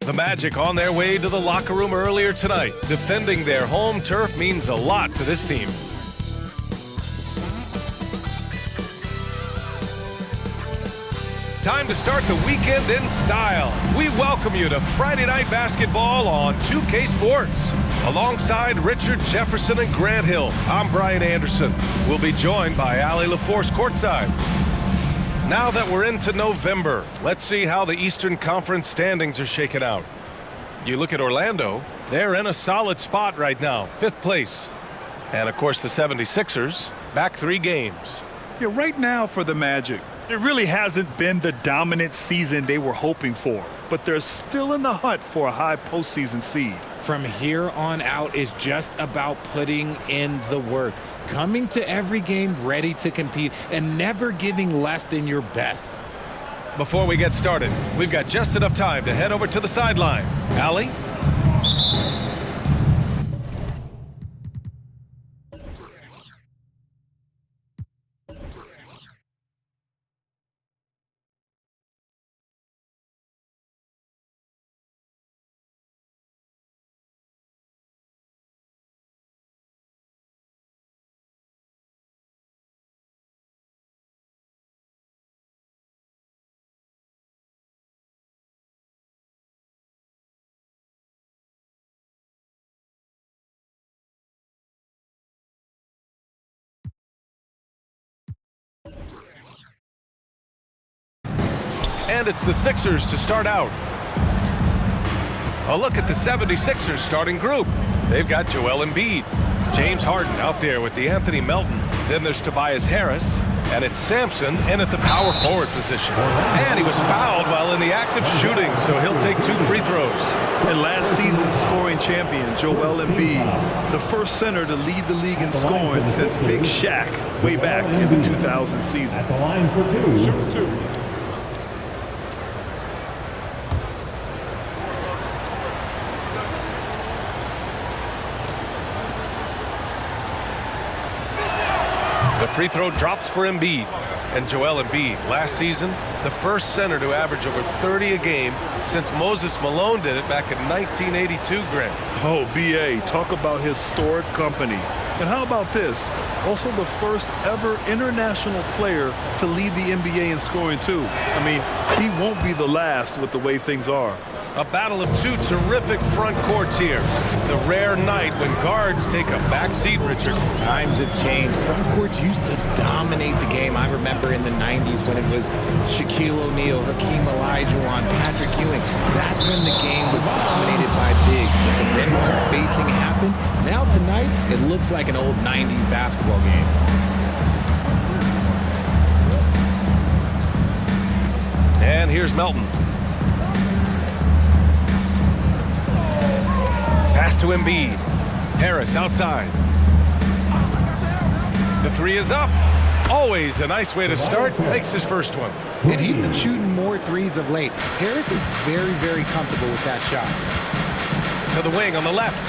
The Magic on their way to the locker room earlier tonight. Defending their home turf means a lot to this team. Time to start the weekend in style. We welcome you to Friday Night Basketball on 2K Sports. Alongside Richard Jefferson and Grant Hill, I'm Brian Anderson. We'll be joined by Allie LaForce courtside. Now that we're into November, let's see how the Eastern Conference standings are shaking out. You look at Orlando, they're in a solid spot right now, 5th place. And of course the 76ers, back 3 games. Yeah, right now for the Magic, it really hasn't been the dominant season they were hoping for, but they're still in the hunt for a high postseason seed. From here on out is just about putting in the work, coming to every game ready to compete, and never giving less than your best. Before we get started, we've got just enough time to head over to the sideline. Allie? And it's the Sixers to start out. A look at the 76ers starting group. They've got Joel Embiid, James Harden out there with Anthony Melton. Then there's Tobias Harris, and it's Sampson in at the power forward position. And he was fouled while in the act of shooting, so he'll take 2 free throws. And last season's scoring champion, Joel Embiid, the first center to lead the league in scoring since Big Shaq way back in the 2000 season. At the line for 2. Shoot 2. The free throw drops for Embiid. And Joel Embiid, last season, the first center to average over 30 a game since Moses Malone did it back in 1982, Grant. Oh, B.A., talk about historic company. And how about this? Also the first ever international player to lead the NBA in scoring, too. I mean, he won't be the last with the way things are. A battle of 2 terrific front courts here. The rare night when guards take a back seat, Richard. Times have changed. Front courts used to dominate the game. I remember in the 90s when it was Shaquille O'Neal, Hakeem Olajuwon, Patrick Ewing. That's when the game was dominated by bigs. But then once spacing happened, now tonight it looks like an old 90s basketball game. And here's Melton. Pass to Embiid. Harris outside. The 3 is up. Always a nice way to start. Makes his first one. And he's been shooting more threes of late. Harris is very, very comfortable with that shot. To the wing on the left.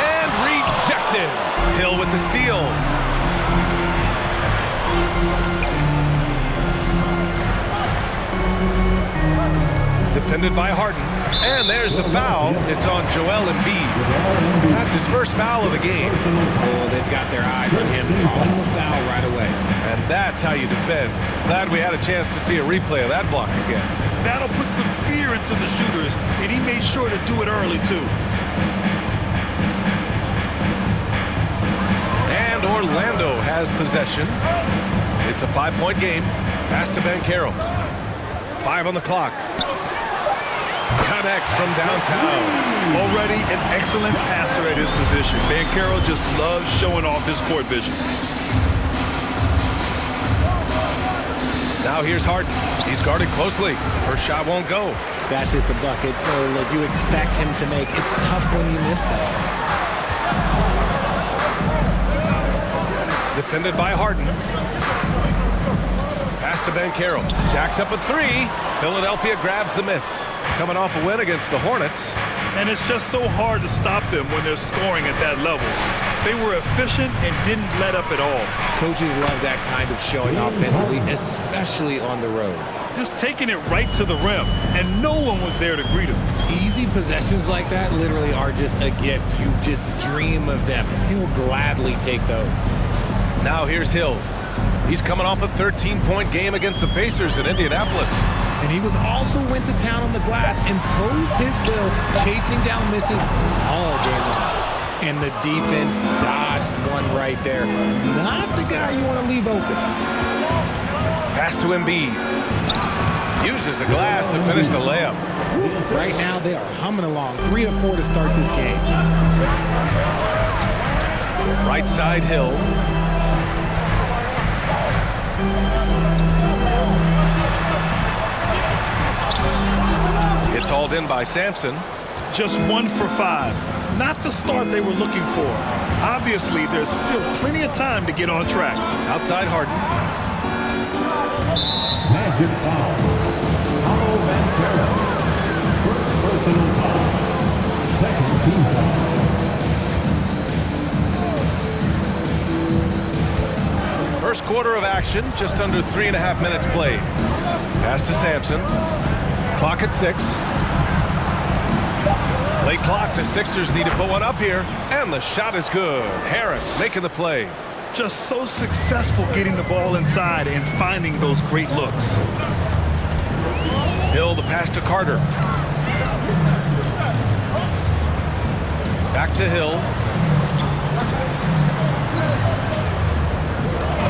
And rejected. Hill with the steal. Defended by Harden. And there's the foul. It's on Joel Embiid. That's his first foul of the game. Oh, they've got their eyes on him, calling the foul right away. And that's how you defend. Glad we had a chance to see a replay of that block again. That'll put some fear into the shooters, and he made sure to do it early, too. And Orlando has possession. It's a 5-point game. Pass to Banchero. 5 on the clock. Connects from downtown. Already an excellent passer at his position. Banchero just loves showing off his court vision. Now here's Harden. He's guarded closely. First shot won't go. That's just a bucket. Look, you expect him to make. It's tough when you miss that. Defended by Harden. Pass to Banchero. Jacks up a 3. Philadelphia grabs the miss. Coming off a win against the Hornets. And it's just so hard to stop them when they're scoring at that level. They were efficient and didn't let up at all. Coaches love that kind of showing offensively, especially on the road. Just taking it right to the rim, and no one was there to greet him. Easy possessions like that literally are just a gift. You just dream of them. He'll gladly take those. Now here's Hill. He's coming off a 13-point game against the Pacers in Indianapolis. And he was also went to town on the glass, imposed his will, chasing down misses all game long. And the defense dodged one right there. Not the guy you want to leave open. Pass to Embiid. Uses the glass to finish the layup. Right now they are humming along. 3 of 4 to start this game. Right side Hill. It's hauled in by Sampson. Just 1 for 5. Not the start they were looking for. Obviously, there's still plenty of time to get on track. Outside Harden. Magic foul. Paolo Banchero. First personal foul. Second team foul. First quarter of action, just under 3.5 minutes played. Pass to Sampson. Clock at 6. Late clock, the Sixers need to put one up here, and the shot is good. Harris making the play. Just so successful getting the ball inside and finding those great looks. Hill, the pass to Carter. Back to Hill.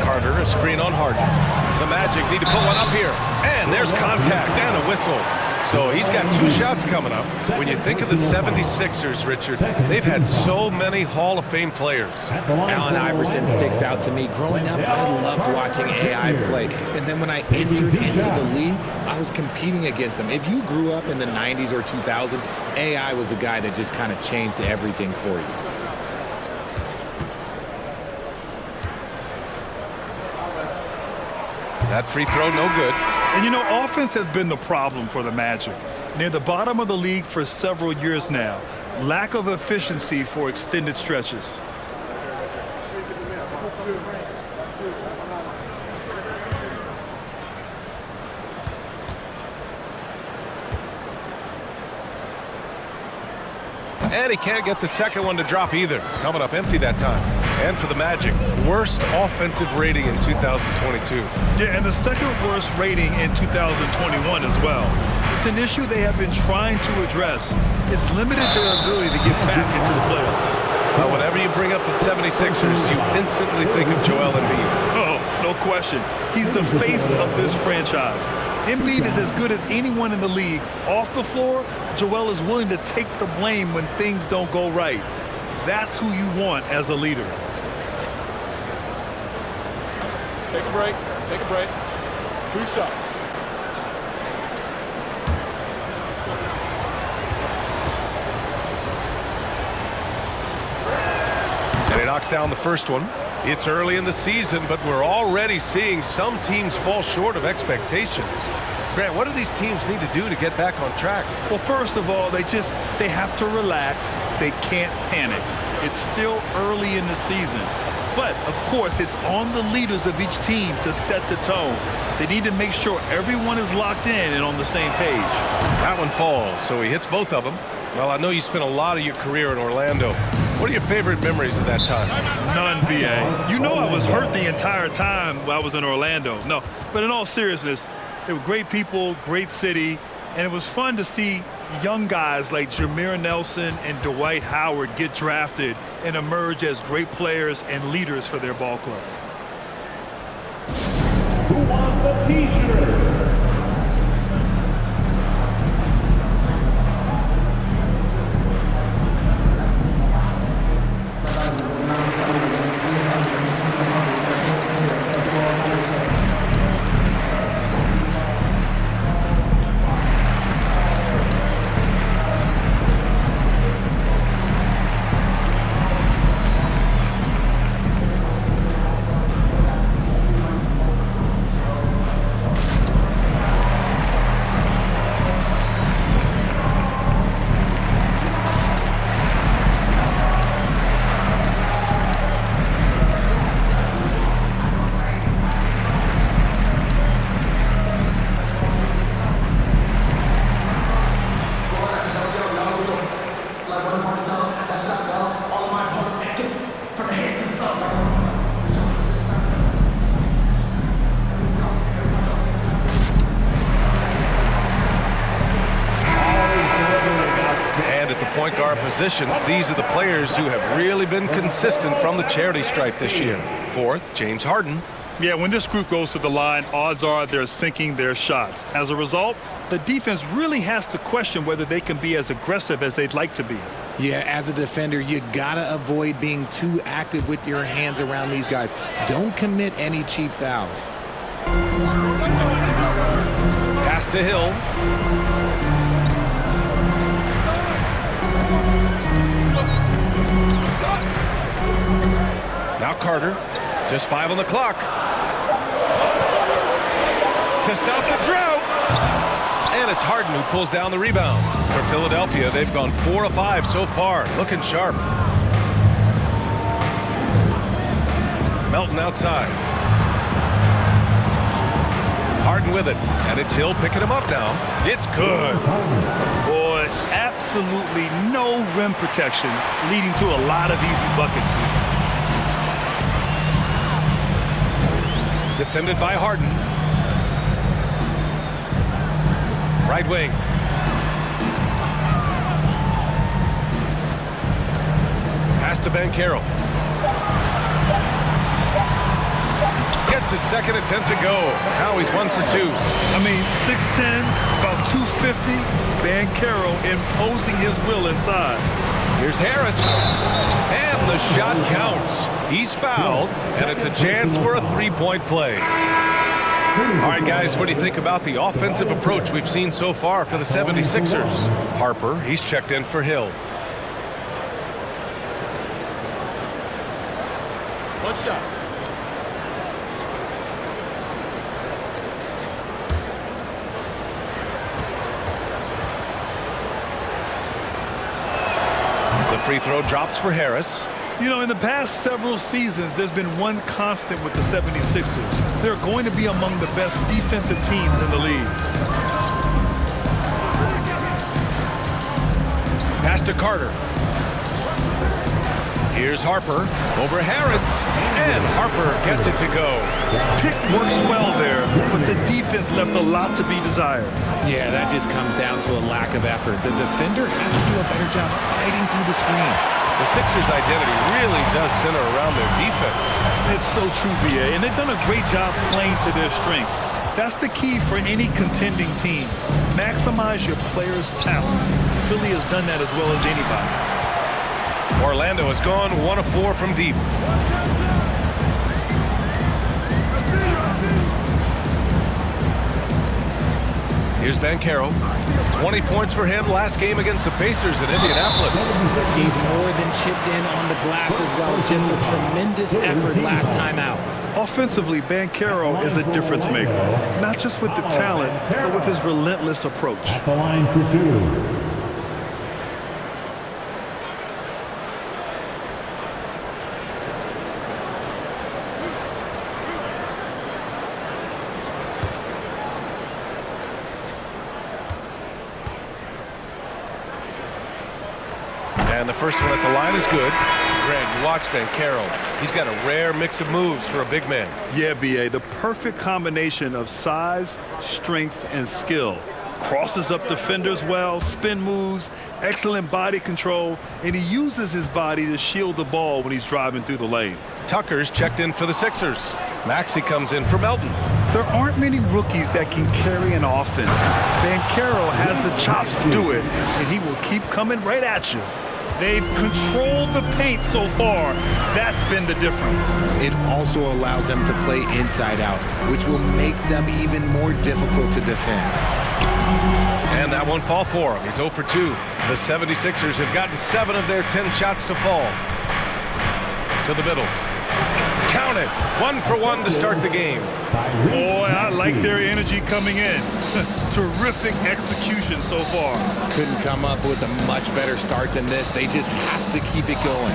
Carter, a screen on Harden. The Magic need to put one up here. And there's contact and a whistle. So he's got 2 shots coming up. When you think of the 76ers, Richard, they've had so many Hall of Fame players. Allen Iverson sticks out to me. Growing up, I loved watching AI play. And then when I entered into the league, I was competing against them. If you grew up in the 90s or 2000, AI was the guy that just kind of changed everything for you. That free throw, no good. And you know, offense has been the problem for the Magic. Near the bottom of the league for several years now. Lack of efficiency for extended stretches. And he can't get the second one to drop either. Coming up empty that time. And for the Magic, worst offensive rating in 2022. Yeah, and the second worst rating in 2021 as well. It's an issue they have been trying to address. It's limited their ability to get back into the playoffs. Well, whenever you bring up the 76ers, you instantly think of Joel Embiid. Oh, no question. He's the face of this franchise. Embiid is as good as anyone in the league. Off the floor, Joel is willing to take the blame when things don't go right. That's who you want as a leader. Take a break. Take a break. 2 shots. And he knocks down the first one. It's early in the season, but we're already seeing some teams fall short of expectations. Grant, what do these teams need to do to get back on track? Well, first of all, they have to relax. They can't panic. It's still early in the season. But, of course, it's on the leaders of each team to set the tone. They need to make sure everyone is locked in and on the same page. That one falls, so he hits both of them. Well, I know you spent a lot of your career in Orlando. What are your favorite memories of that time? None, B.A. You know I was hurt the entire time while I was in Orlando. No, but in all seriousness, they were great people, great city, and it was fun to see young guys like Jameer Nelson and Dwight Howard get drafted and emerge as great players and leaders for their ball club. Who wants a T-shirt? guard position, these are the players who have really been consistent from the charity stripe this year. Fourth, James Harden. Yeah, when this group goes to the line, odds are they're sinking their shots. As a result, the defense really has to question whether they can be as aggressive as they'd like to be. Yeah, as a defender, you gotta avoid being too active with your hands around these guys. Don't commit any cheap fouls. Pass to Hill. Now Carter. Just 5 on the clock. To stop the drought. And it's Harden who pulls down the rebound. For Philadelphia, they've gone 4 of 5 so far. Looking sharp. Melton outside. Harden with it. And it's Hill picking him up now. It's good. Boy, absolutely no rim protection, leading to a lot of easy buckets here. Defended by Harden. Right wing. Pass to Banchero. Gets his second attempt to go. Now he's 1 for 2. I mean, 6'10", about 250. Banchero imposing his will inside. Here's Harris. And the shot counts. He's fouled, and it's a chance for a three-point play. All right, guys, what do you think about the offensive approach we've seen so far for the 76ers? Harper, he's checked in for Hill. One shot. The free throw drops for Harris. You know, in the past several seasons, there's been one constant with the 76ers. They're going to be among the best defensive teams in the league. Pass to Carter. Here's Harper over Harris. And Harper gets it to go. Pick works well there, but the defense left a lot to be desired. Yeah, that just comes down to a lack of effort. The defender has to do a better job fighting through the screen. The Sixers' identity really does center around their defense. It's so true, B.A., and they've done a great job playing to their strengths. That's the key for any contending team. Maximize your players' talents. Philly has done that as well as anybody. Orlando has gone 1 of 4 from deep. Here's Banchero. 20 points for him last game against the Pacers in Indianapolis. He's more than chipped in on the glass as well. Just a tremendous effort last time out. Offensively, Banchero is a difference maker. Not just with the talent, but with his relentless approach. At the line for 2. And the first one at the line is good. Greg, you watch Banchero. He's got a rare mix of moves for a big man. Yeah, B.A., the perfect combination of size, strength, and skill. Crosses up defenders well, spin moves, excellent body control, and he uses his body to shield the ball when he's driving through the lane. Tucker's checked in for the Sixers. Maxey comes in for Melton. There aren't many rookies that can carry an offense. Banchero has the chops to do it, and he will keep coming right at you. They've controlled the paint so far. That's been the difference. It also allows them to play inside out, which will make them even more difficult to defend. And that won't fall for him. He's 0 for 2. The 76ers have gotten 7 of their 10 shots to fall. To the middle. Count it. 1 for 1 to start the game. Boy, I like their energy coming in. Terrific execution so far. Couldn't come up with a much better start than this. They just have to keep it going.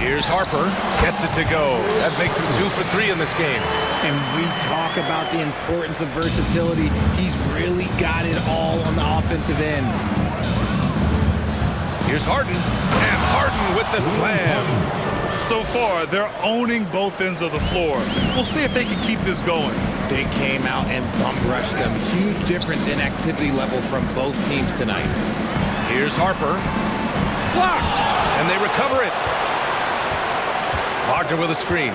Here's Harper. Gets it to go. That makes him 2 for 3 in this game. And we talk about the importance of versatility. He's really got it all on the offensive end. Here's Harden. And Harden with the slam. So far, they're owning both ends of the floor. We'll see if they can keep this going. They came out and bum rushed them. Huge difference in activity level from both teams tonight. Here's Harper. Blocked, and they recover it. Wagner with a screen.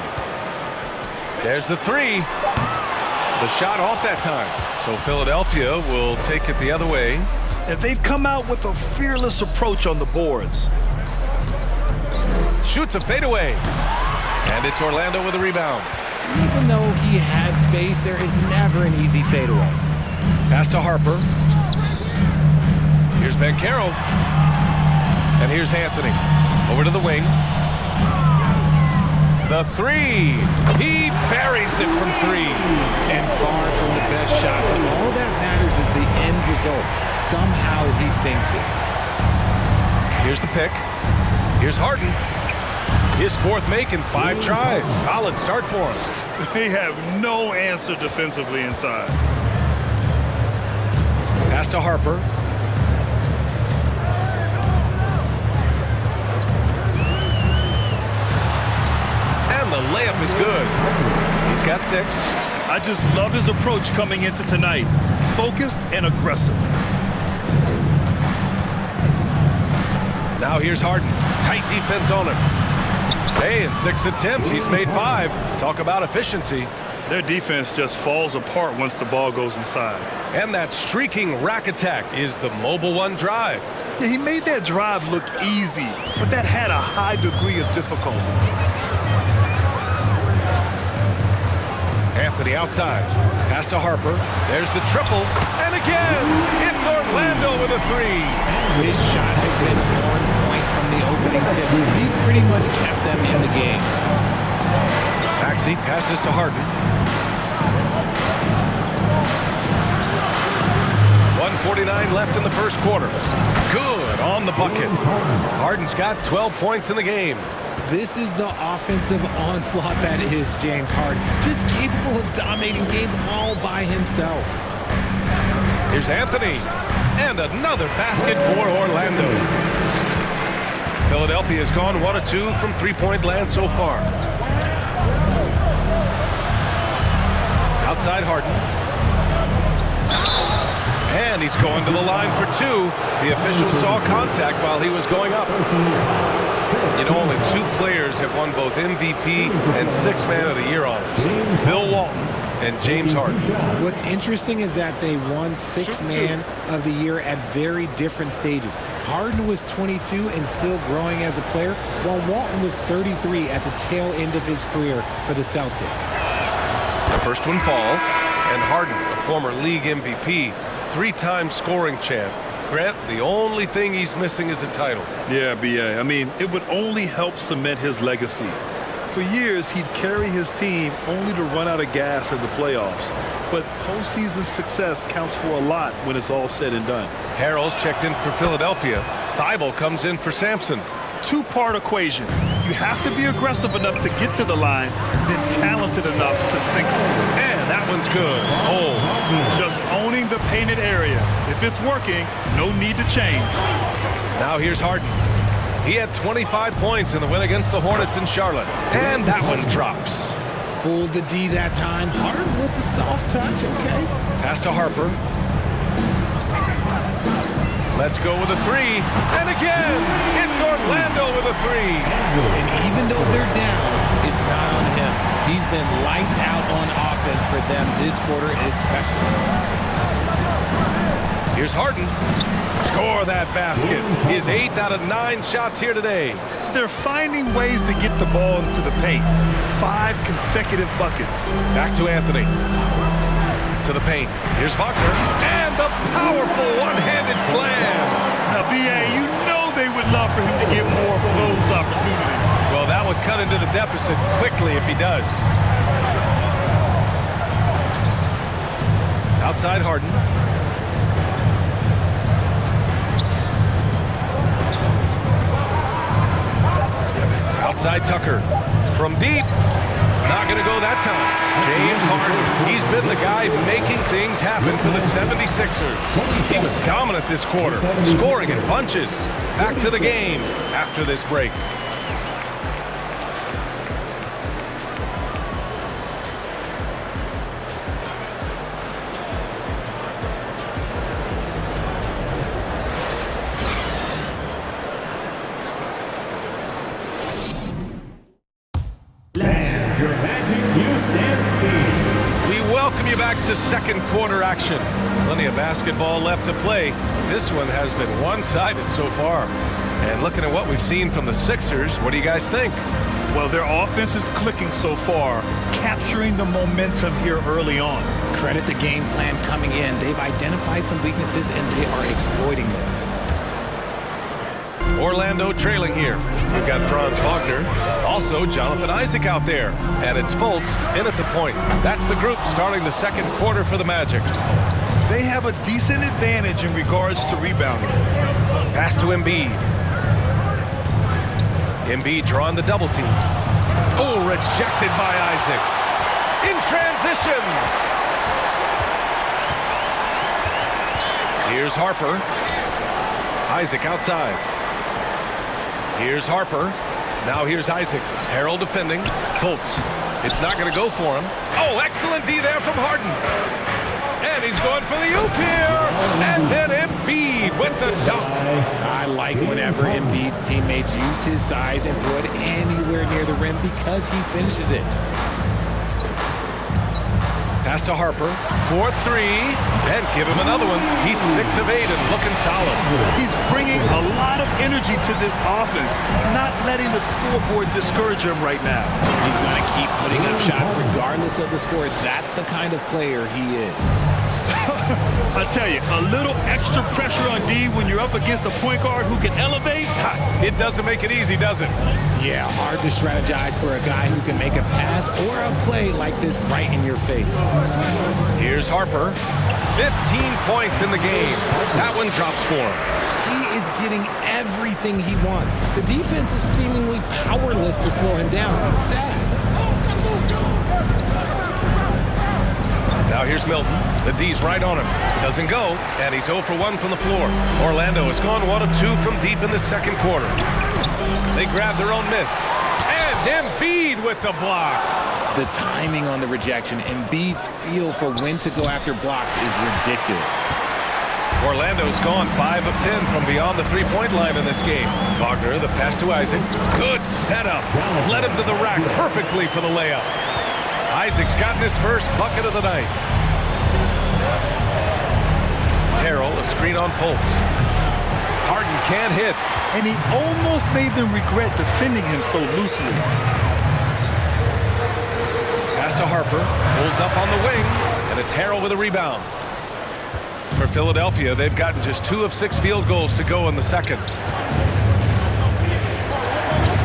There's the three. The shot off that time. So Philadelphia will take it the other way. And they've come out with a fearless approach on the boards. Shoots a fadeaway. And it's Orlando with a rebound. Even though he had space, there is never an easy fadeaway. Pass to Harper. Here's Banchero. And here's Anthony. Over to the wing. The three. He buries it from three. And far from the best shot, but all that matters is the end result. Somehow he sinks it. Here's the pick. Here's Harden. His fourth make in 5 tries. Solid start for him. They have no answer defensively inside. Pass to Harper. And the layup is good. He's got 6. I just love his approach coming into tonight. Focused and aggressive. Now here's Harden. Tight defense on him. Hey, in 6 attempts, he's made 5. Talk about efficiency. Their defense just falls apart once the ball goes inside. And that streaking rack attack is the Mobile One drive. Yeah, he made that drive look easy, but that had a high degree of difficulty. Anthony outside. Pass to Harper. There's the triple. And again, it's Orlando with a 3. His shot has been on point from the opening tip. He's pretty much kept them in the game. Maxey passes to Harden. 1:49 left in the first quarter. Good on the bucket. Harden's got 12 points in the game. This is the offensive onslaught that is James Harden. Just capable of dominating games all by himself. Here's Anthony. And another basket for Orlando. Philadelphia has gone 1 of 2 from three-point land so far. Outside Harden. And he's going to the line for 2. The official saw contact while he was going up. You know, only 2 players have won both MVP and 6th Man of the Year honors. Bill Walton and James Harden. What's interesting is that they won 6th Man of the Year at very different stages. Harden was 22 and still growing as a player, while Walton was 33 at the tail end of his career for the Celtics. The first one falls, and Harden, a former league MVP, 3-time scoring champ. Grant, the only thing he's missing is a title. Yeah, B.A. I mean, it would only help cement his legacy. For years, he'd carry his team only to run out of gas in the playoffs. But postseason success counts for a lot when it's all said and done. Harrell's checked in for Philadelphia. Thibault comes in for Sampson. 2-part equation. You have to be aggressive enough to get to the line, then talented enough to sink it. And that one's good. Oh, just owning the painted area. If it's working, no need to change. now here's Harden. He had 25 points in the win against the Hornets in Charlotte. And that one drops. Fooled the D that time. Harden with the soft touch, okay. Pass to Harper. Let's go with a 3. And again, it's Orlando with a 3. And even though they're down, it's not on him. He's been lights out on offense for them this quarter especially. Here's Harden. Score that basket. His 8th out of 9 shots here today. They're finding ways to get the ball into the paint. 5 consecutive buckets. Back to Anthony. To the paint. Here's Wagner. And the powerful one-handed slam. Now, B.A., you know they would love for him to get more of those opportunities. Well, that would cut into the deficit quickly if he does. Outside Harden. Outside Tucker. From deep. Not going to go that time. James Harden. He's been the guy making things happen for the 76ers. He was dominant this quarter, scoring in bunches. Back to the game after this break. welcome you back to second quarter action. Plenty of basketball left to play. This one has been one-sided so far. And looking at what we've seen from the Sixers, what do you guys think? Well, their offense is clicking so far, capturing the momentum here early on. Credit the game plan coming in. They've identified some weaknesses, and they are exploiting them. Orlando trailing here. We've got Franz Wagner, also Jonathan Isaac out there. And it's Fultz in at the point. That's the group starting the second quarter for the Magic. They have a decent advantage in regards to rebounding. Pass to Embiid. Embiid drawing the double team. Oh, rejected by Isaac. In transition. Here's Harper. Isaac outside. Here's Harper. Now here's Isaac. Harrell defending. Fultz. It's not going to go for him. Oh, excellent D there from Harden. And he's going for the oop here. And then Embiid with the dunk. I like whenever Embiid's teammates use his size and throw it anywhere near the rim because he finishes it. Pass to Harper for three, and give him another one. He's 6 of 8 and looking solid. He's bringing a lot of energy to this offense, not letting the scoreboard discourage him right now. He's going to keep putting up shots regardless of the score. That's the kind of player he is. I tell you, a little extra pressure on D when you're up against a point guard who can elevate. It doesn't make it easy, does it? Yeah, hard to strategize for a guy who can make a pass or a play like this right in your face. Here's Harper. 15 points in the game. That one drops for him. He is getting everything he wants. The defense is seemingly powerless to slow him down. It's sad. Now here's Milton. The D's right on him. Doesn't go, and he's 0 for 1 from the floor. Orlando has gone 1 of 2 from deep in the second quarter. They grab their own miss. And Embiid with the block. The timing on the rejection, Embiid's feel for when to go after blocks is ridiculous. Orlando's gone 5 of 10 from beyond the three-point line in this game. Wagner, the pass to Isaac. Good setup. Led him to the rack perfectly for the layup. Isaac's gotten his first bucket of the night. Harrell, a screen on Fultz. Harden can't hit. And he almost made them regret defending him so loosely. Pass to Harper. Pulls up on the wing. And it's Harrell with a rebound. For Philadelphia, they've gotten just 2 of 6 field goals to go in the second.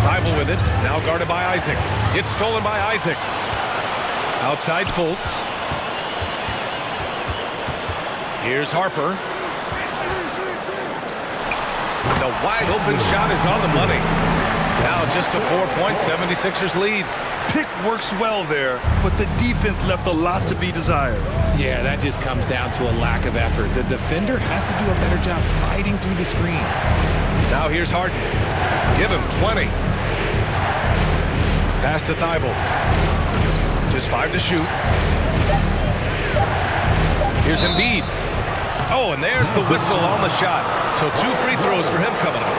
Thibault with it. Now guarded by Isaac. It's stolen by Isaac. Outside Fultz. Here's Harper. The wide open shot is on the money. Now just a 4-point 76ers lead. Pick works well there, but the defense left a lot to be desired. Yeah, that just comes down to a lack of effort. The defender has to do a better job fighting through the screen. Now here's Harden. Give him 20. Pass to Thibault. Just 5 to shoot. Here's Embiid. Oh, and there's the whistle on the shot. So 2 free throws for him coming up.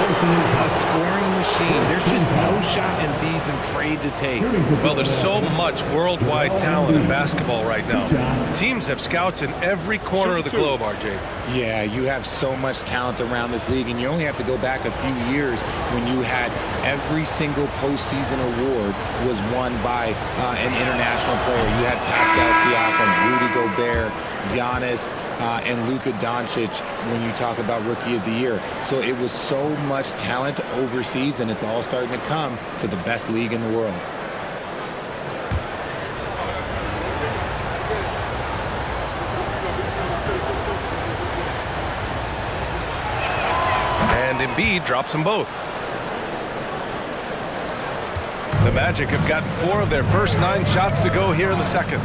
A scoring machine. There's just no shot Embiid's afraid to take. Well, there's so much worldwide talent in basketball right now. Teams have scouts in every corner of the globe, RJ. Yeah, you have so much talent around this league, and you only have to go back a few years when you had every single postseason award was won by an international player. You had Pascal Siakam, Rudy Gobert, Giannis, and Luka Doncic when you talk about Rookie of the Year. So it was so much talent overseas, and it's all starting to come to the best league in the world. And Embiid drops them both. The Magic have gotten 4 of their first 9 shots to go here in the second.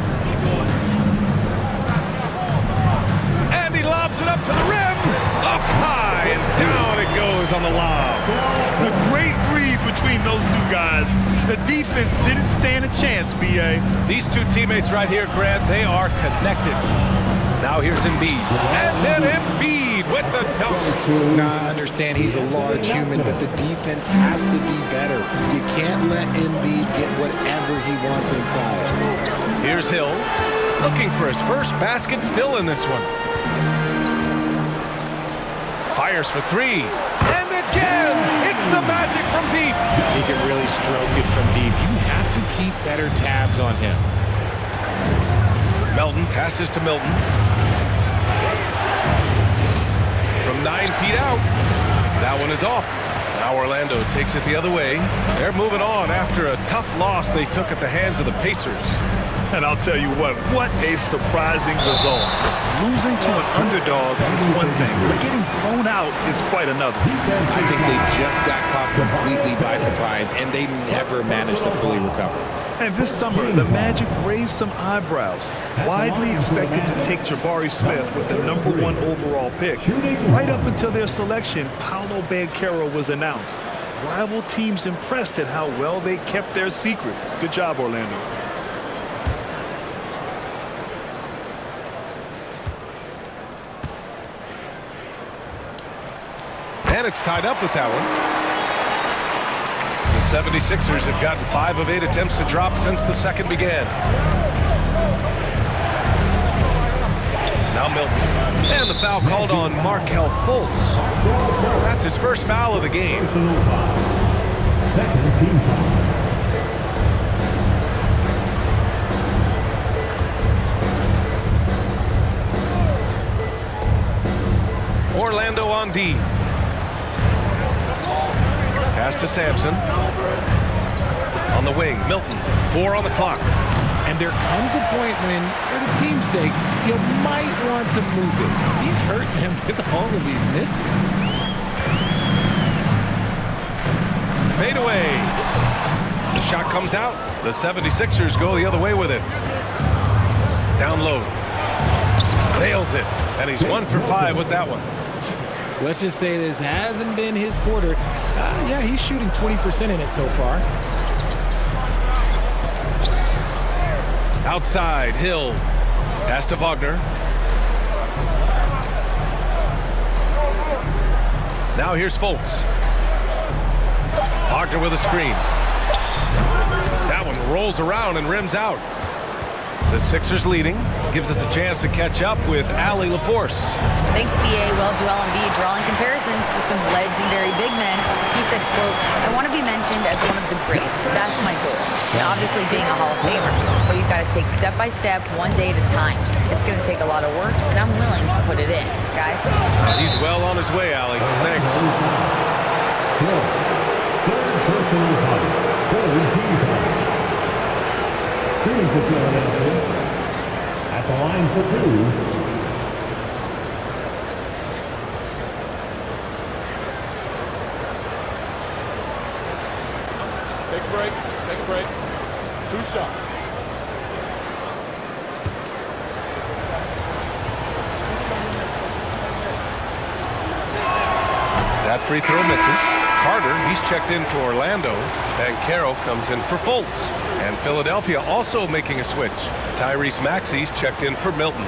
And he lobs it up to the rim. Up high and down it goes on the lob. A great read between those 2 guys. The defense didn't stand a chance, B.A. These 2 teammates right here, Grant, they are connected. Now here's Embiid. And then Embiid with the dunk. Now, I understand he's a large human, but the defense has to be better. You can't let Embiid get whatever he wants inside. Here's Hill. Looking for his first basket still in this one. Fires for three. And again, it's the Magic from deep. He can really stroke it from deep. You have to keep better tabs on him. Melton passes to Milton. From 9 feet out. That one is off. Now Orlando takes it the other way. They're moving on after a tough loss they took at the hands of the Pacers. And I'll tell you what a surprising result. Losing to an underdog is one thing, but getting thrown out is quite another. I think they just got caught completely by surprise, and they never managed to fully recover. And this summer, the Magic raised some eyebrows. Widely expected to take Jabari Smith with the #1 overall pick. Right up until their selection, Paolo Banchero was announced. Rival teams impressed at how well they kept their secret. Good job, Orlando. And it's tied up with that one. The 76ers have gotten 5 of 8 attempts to drop since the second began. Now Milton. And the foul called on Markelle Fultz. That's his first foul of the game. Second team foul. Orlando on D. Pass to Sampson. On the wing, Milton. 4 on the clock. And there comes a point when, for the team's sake, you might want to move it. He's hurting them with all of these misses. Fade away. The shot comes out. The 76ers go the other way with it. Down low. Nails it. And he's 1 for 5 with that one. Let's just say this hasn't been his quarter. Yeah, he's shooting 20% in it so far. Outside, Hill. Pass to Wagner. Now here's Fultz. Wagner with a screen. That one rolls around and rims out. The Sixers leading. Gives us a chance to catch up with Allie LaForce. Thanks, B.A. Well, Joel Embiid drawing comparisons to some legendary big men. He said, quote, "I want to be mentioned as one of the greats. That's my goal." Now, obviously being a Hall of Famer, but you've got to take step by step, one day at a time. It's going to take a lot of work, and I'm willing to put it in, guys. He's well on his way, Allie. Thanks. Third personal foul. Third team foul. Here's the Philadelphia. At the line for 2. Take a break. Take a break. 2 shots. That free throw misses. Carter, he's checked in for Orlando. Banchero comes in for Fultz. And Philadelphia also making a switch. Tyrese Maxey's checked in for Milton.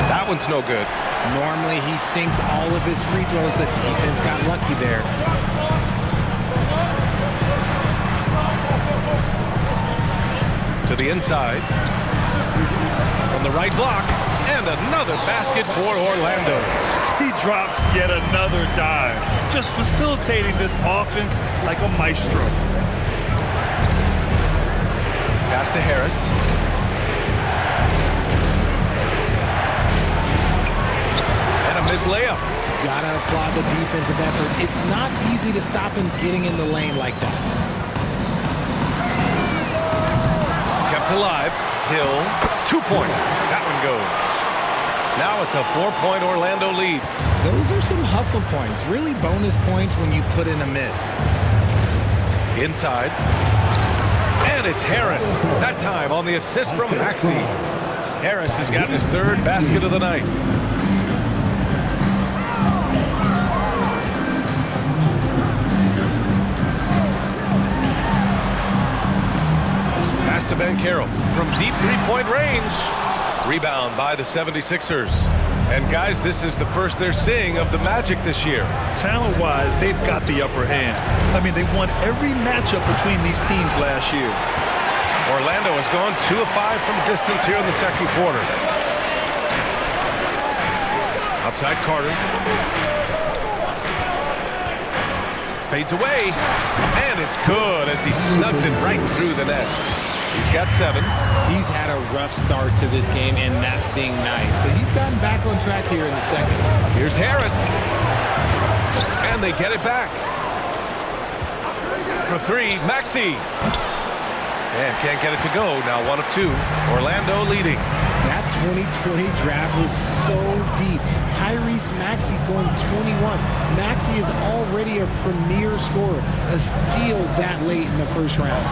That one's no good. Normally, he sinks all of his free throws. The defense got lucky there. To the inside. From the right block. And another basket for Orlando. He drops yet another dime, just facilitating this offense like a maestro. Pass to Harris. And a missed layup. Gotta applaud the defensive effort. It's not easy to stop him getting in the lane like that. Kept alive. Hill, 2 points. That one goes. Now it's a 4-point Orlando lead. Those are some hustle points. Really bonus points when you put in a miss. Inside. And it's Harris. That time on the assist from Maxey. Harris has gotten his 3rd basket of the night. To Banchero from deep 3-point range. Rebound by the 76ers. And guys, this is the first they're seeing of the Magic this year. Talent-wise, they've got the upper hand. I mean, they won every matchup between these teams last year. Orlando has gone 2 of 5 from distance here in the second quarter. Outside Carter. Fades away, and it's good as he snugs it right through the net. He's got 7. He's had a rough start to this game, and that's being nice. But he's gotten back on track here in the second. Here's Harris. And they get it back. For 3, Maxey. And can't get it to go. Now 1 of 2. Orlando leading. That 2020 draft was so deep. Tyrese Maxey going 21. Maxey is already a premier scorer. A steal that late in the first round.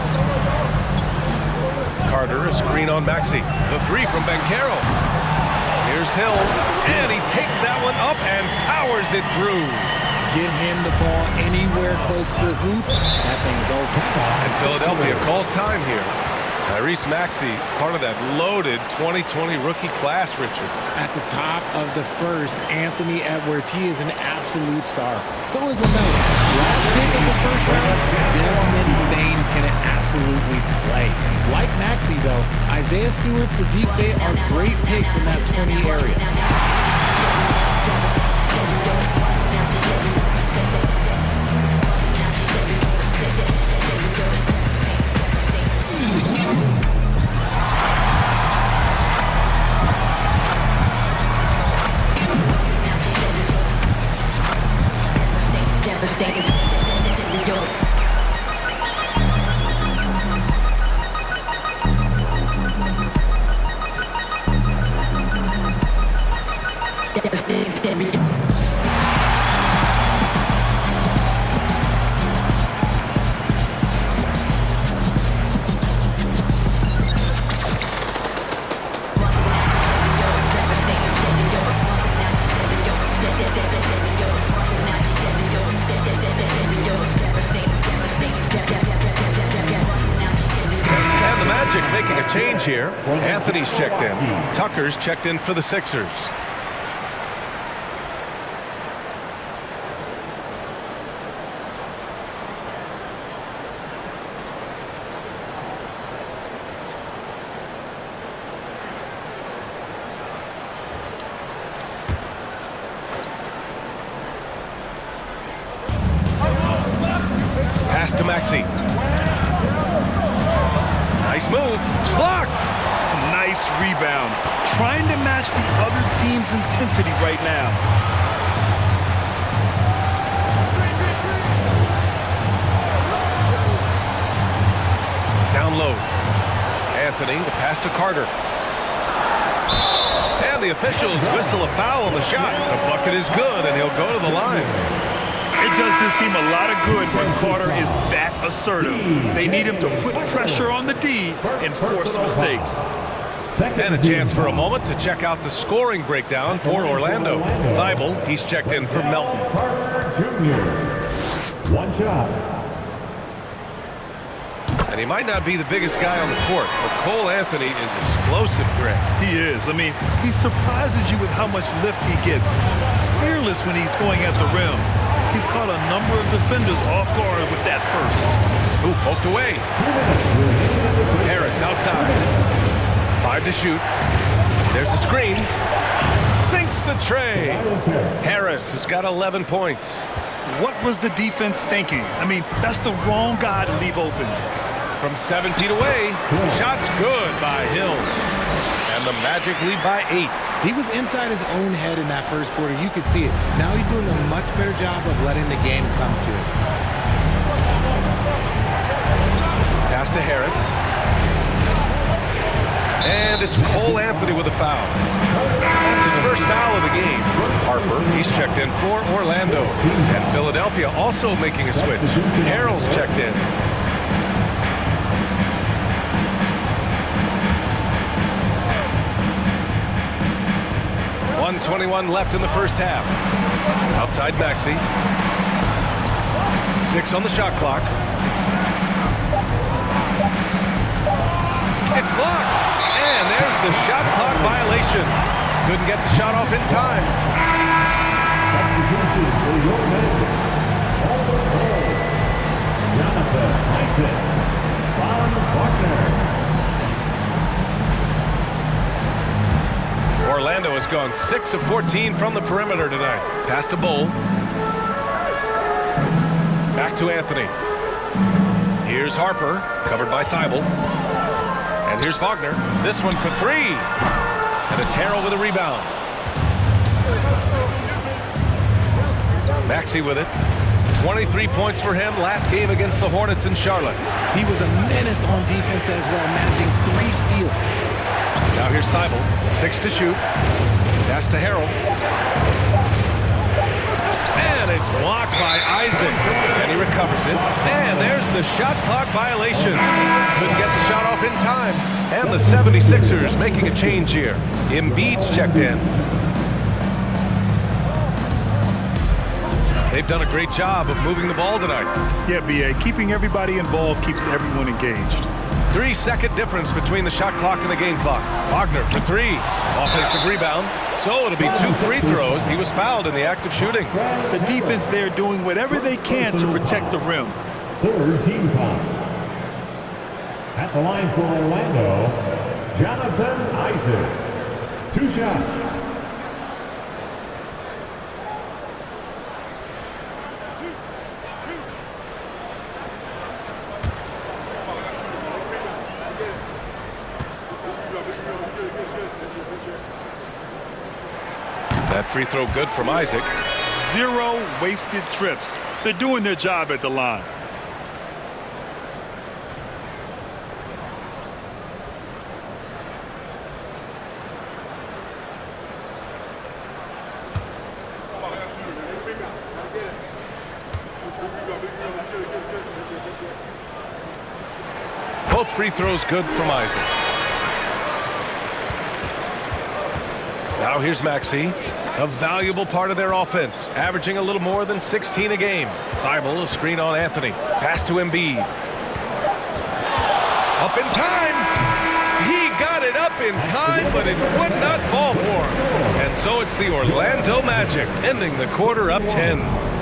Carter, a screen on Maxey. The 3 from Banchero. Here's Hill, and he takes that one up and powers it through. Get him the ball anywhere close to the hoop. That thing is over. And Philadelphia calls time here. Tyrese Maxey, part of that loaded 2020 rookie class, Richard. At the top of the first, Anthony Edwards, he is an absolute star. So is LaMelo. Last pick of the first round, Desmond Bane can absolutely play. Like Maxey, though, Isaiah Stewart, Sadiq Bey are great picks in that 20 area. Making a change here. Anthony's checked in. Tucker's checked in for the Sixers. Pass to Maxey. Nice move. Blocked. Nice rebound. Trying to match the other team's intensity right now. Down low. Anthony, the pass to Carter. And the officials whistle a foul on the shot. The bucket is good, and he'll go to the line. It does this team a lot of good when Carter is that assertive. They need him to put pressure on the D and force mistakes. And a chance for a moment to check out the scoring breakdown for Orlando. Thibault, he's checked in for Melton. Carter Jr. 1 shot. And he might not be the biggest guy on the court, but Cole Anthony is explosive, Greg. He is. I mean, he surprises you with how much lift he gets. Fearless when he's going at the rim. He's caught a number of defenders off guard with that burst. Ooh, poked away. Harris outside. 5 to shoot. There's a screen. Sinks the tray. Harris has got 11 points. What was the defense thinking? I mean, that's the wrong guy to leave open. From 7 feet away, shot's good by Hill. And the Magic lead by 8. He was inside his own head in that first quarter. You could see it. Now he's doing a much better job of letting the game come to it. Pass to Harris. And it's Cole Anthony with a foul. That's his first foul of the game. Harper, he's checked in for Orlando. And Philadelphia also making a switch. Harrell's checked in. 1:21 left in the first half. Outside Maxey. 6 on the shot clock. It's blocked. And there's the shot clock violation. Couldn't get the shot off in time. Substitution for your manager. All the goal. Jonathan Isaac. Von Wagner. Orlando has gone 6 of 14 from the perimeter tonight. Pass to Bull. Back to Anthony. Here's Harper, covered by Thibault. And here's Wagner. This one for 3. And it's Harrell with a rebound. Maxey with it. 23 points for him last game against the Hornets in Charlotte. He was a menace on defense as well, managing 3 steals. Now here's Thibault. 6 to shoot. Pass to Harrell. And it's blocked by Isaac. And he recovers it. And there's the shot clock violation. Couldn't get the shot off in time. And the 76ers making a change here. Embiid's checked in. They've done a great job of moving the ball tonight. Yeah, B.A., keeping everybody involved keeps everyone engaged. 3-second difference between the shot clock and the game clock. Wagner for 3. Offensive rebound. So it'll be 2 free throws. He was fouled in the act of shooting. The defense there doing whatever they can to protect the rim. Third team foul. At the line for Orlando, Jonathan Isaac. 2 shots. That free throw good from Isaac. 0 wasted trips. They're doing their job at the line. Both free throws good from Isaac. Now here's Maxey, a valuable part of their offense, averaging a little more than 16 a game. Thibault, a screen on Anthony. Pass to Embiid. Up in time. He got it up in time, but it would not fall for him. And so it's the Orlando Magic, ending the quarter up 10.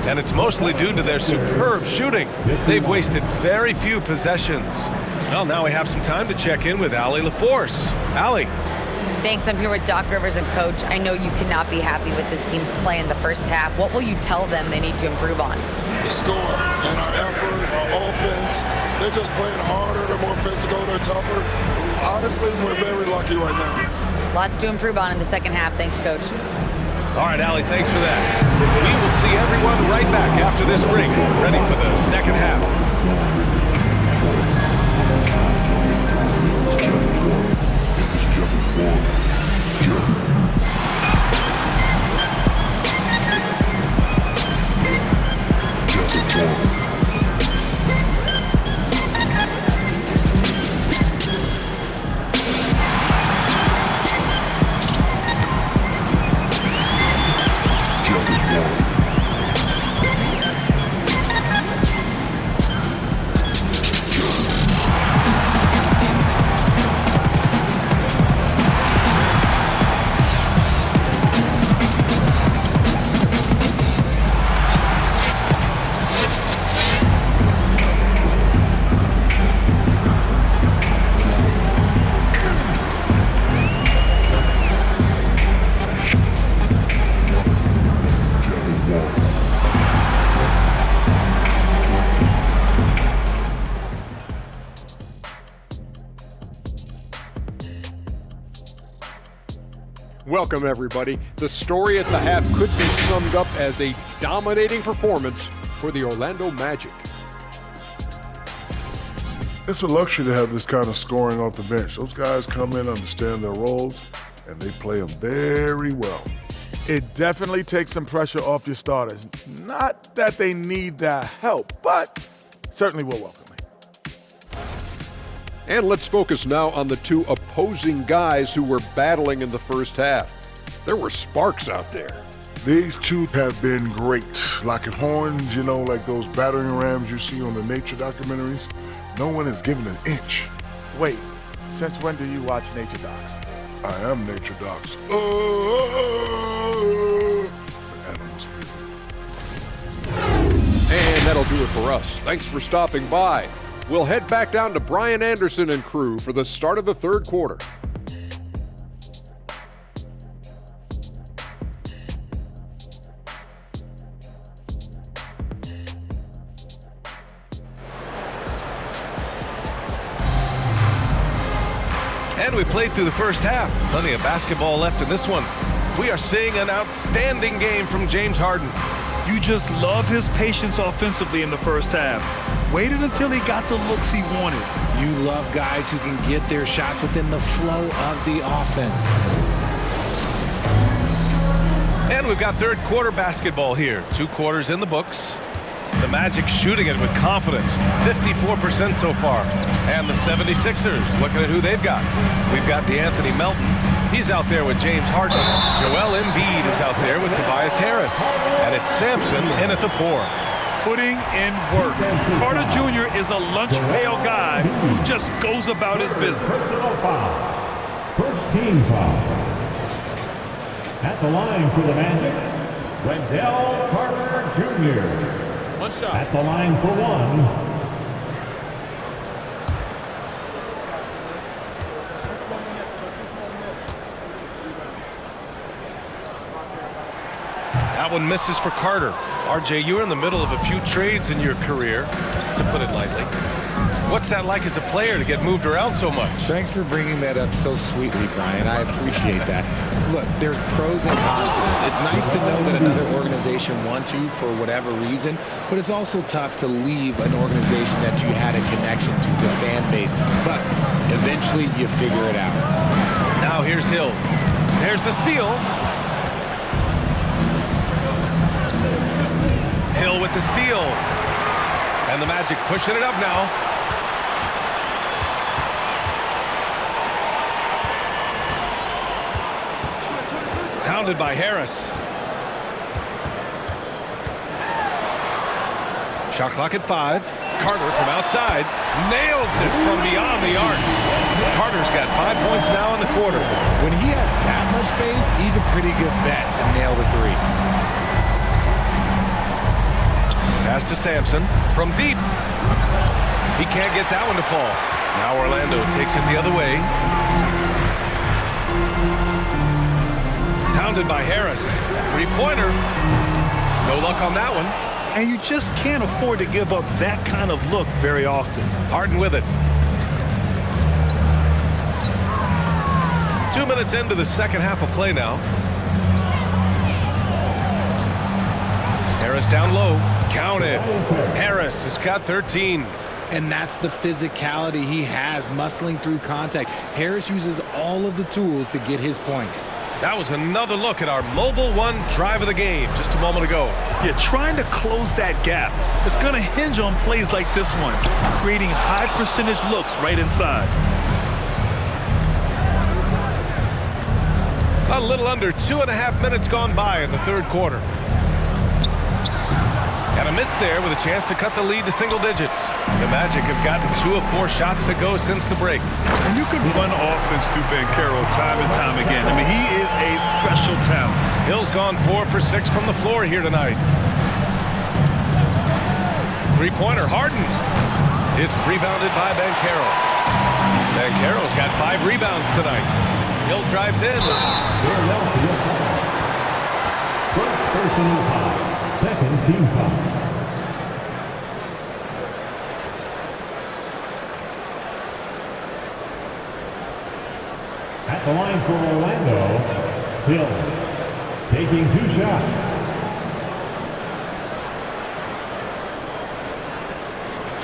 And it's mostly due to their superb shooting. They've wasted very few possessions. Well, now we have some time to check in with Allie LaForce. Allie. Thanks. I'm here with Doc Rivers and Coach. I know you cannot be happy with this team's play in the first half. What will you tell them they need to improve on? The score and our effort, our offense. They're just playing harder. They're more physical. They're tougher. Honestly, we're very lucky right now. Lots to improve on in the second half. Thanks, Coach. All right, Allie, thanks for that. We will see everyone right back after this break, ready for the second half. Welcome, everybody. The story at the half could be summed up as a dominating performance for the Orlando Magic. It's a luxury to have this kind of scoring off the bench. Those guys come in, understand their roles, and they play them very well. It definitely takes some pressure off your starters. Not that they need the help, but certainly will welcome it. And let's focus now on the 2 opposing guys who were battling in the first half. There were sparks out there. These 2 have been great. Locking horns, you know, like those battering rams you see on the nature documentaries. No one is given an inch. Wait, since when do you watch nature docs? I am nature docs. Animals free. And that'll do it for us. Thanks for stopping by. We'll head back down to Brian Anderson and crew for the start of the third quarter. And we played through the first half. Plenty of basketball left in this one. We are seeing an outstanding game from James Harden. You just love his patience offensively in the first half. Waited until he got the looks he wanted. You love guys who can get their shots within the flow of the offense. And we've got third quarter basketball here. 2 quarters in the books. The Magic shooting it with confidence. 54% so far. And the 76ers looking at who they've got. We've got DeAnthony Melton. He's out there with James Harden. Joel Embiid is out there with Tobias Harris. And it's Sampson in at the 4. Putting in work. Carter Jr. is a lunch pail guy who just goes about his business. Personal foul. First team foul. At the line for the Magic, Wendell Carter Jr. One shot. At the line for 1. That one misses for Carter. RJ, you were in the middle of a few trades in your career, to put it lightly. What's that like as a player to get moved around so much? Thanks for bringing that up so sweetly, Brian. I appreciate that. Look, there's pros and cons to this. It's nice to know that another organization wants you for whatever reason, but it's also tough to leave an organization that you had a connection to, the fan base. But eventually you figure it out. Now here's Hill. There's the steal. Hill with the steal. And the Magic pushing it up now. Pounded by Harris. Shot clock at 5. Carter from outside nails it from beyond the arc. Carter's got 5 points now in the quarter. When he has that much space, he's a pretty good bet to nail the 3. Pass to Sampson from deep. He can't get that one to fall. Now Orlando takes it the other way. Pounded by Harris. 3-pointer. No luck on that one. And you just can't afford to give up that kind of look very often. Harden with it. 2 minutes into the second half of play now. Harris down low. Count it. Harris has got 13. And that's the physicality he has, muscling through contact. Harris uses all of the tools to get his points. That was another look at our Mobile One drive of the game just a moment ago. Yeah, trying to close that gap. It's going to hinge on plays like this one, creating high percentage looks right inside. A little under 2.5 minutes gone by in the third quarter. And a miss there with a chance to cut the lead to single digits. The Magic have gotten 2 of 4 shots to go since the break. And you can run offense through Banchero time and time again. I mean, he is a special talent. Hill's gone 4 for 6 from the floor here tonight. 3-pointer, Harden. It's rebounded by Banchero. Banchero's got 5 rebounds tonight. Hill drives in. First personal foul. Second team foul. At the line for Orlando, Hill taking 2 shots.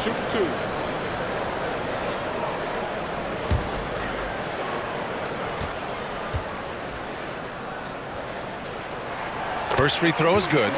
Shoot 2. First free throw is good.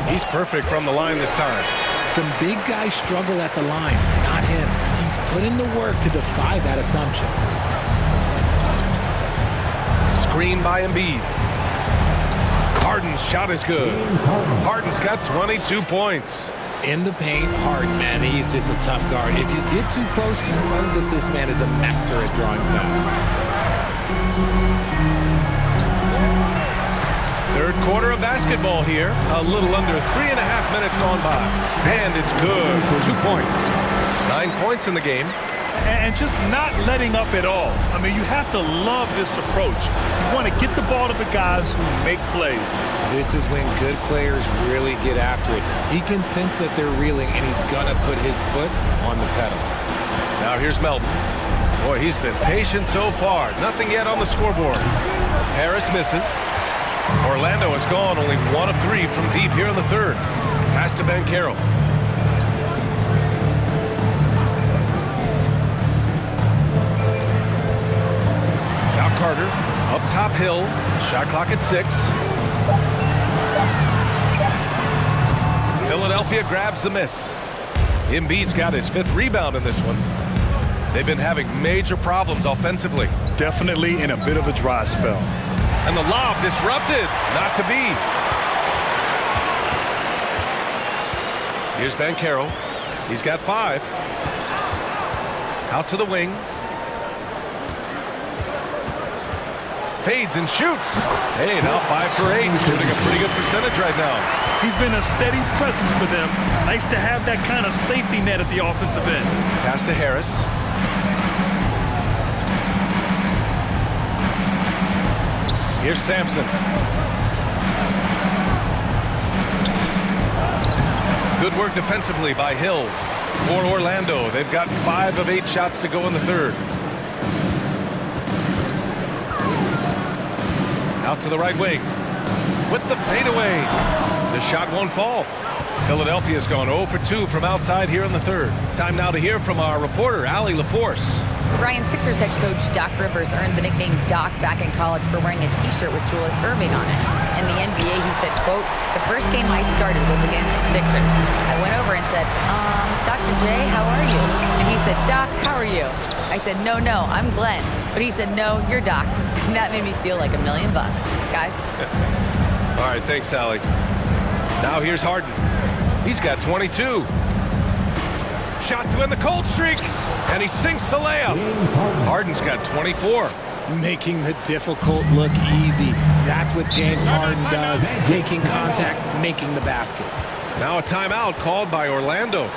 He's perfect from the line this time. Some big guys struggle at the line, not him. He's put in the work to defy that assumption. Screen by Embiid. Harden's shot is good. Harden's got 22 points. In the paint, Harden, man, he's just a tough guard. If you get too close, you know that this man is a master at drawing fouls. Third quarter of basketball here. A little under 3.5 minutes gone by. And it's good for 2 points. 9 points in the game. And just not letting up at all. I mean, you have to love this approach. You want to get the ball to the guys who make plays. This is when good players really get after it. He can sense that they're reeling, and he's going to put his foot on the pedal. Now here's Melton. Boy, he's been patient so far. Nothing yet on the scoreboard. Harris misses. Orlando has gone only 1 of 3 from deep here in the third. Pass to Banchero. Now Carter, up top Hill. Shot clock at 6. Philadelphia grabs the miss. Embiid's got his 5th rebound in this one. They've been having major problems offensively. Definitely in a bit of a dry spell. And the lob disrupted. Not to be. Here's Banchero. He's got 5. Out to the wing. Fades and shoots. Hey, now 5 for 8. Shooting a pretty good percentage right now. He's been a steady presence for them. Nice to have that kind of safety net at the offensive end. Pass to Harris. Here's Sampson. Good work defensively by Hill. For Orlando, they've got 5 of 8 shots to go in the third. Out to the right wing. With the fadeaway. The shot won't fall. Philadelphia's gone 0 for 2 from outside here in the third. Time now to hear from our reporter, Allie LaForce. Brian, Sixers head coach Doc Rivers earned the nickname Doc back in college for wearing a T-shirt with Julius Erving on it. In the NBA, he said, quote, "The first game I started was against the Sixers. I went over and said, Dr. J, how are you?" And he said, "Doc, how are you?" I said, no, I'm Glenn." But he said, "No, you're Doc." And that made me feel like $1 million. Guys? All right, thanks, Allie. Now here's Harden. He's got 22. Shot to end the cold streak. And he sinks the layup. Harden's got 24. Making the difficult look easy. That's what James Harden does. Taking contact, making the basket. Now a timeout called by Orlando.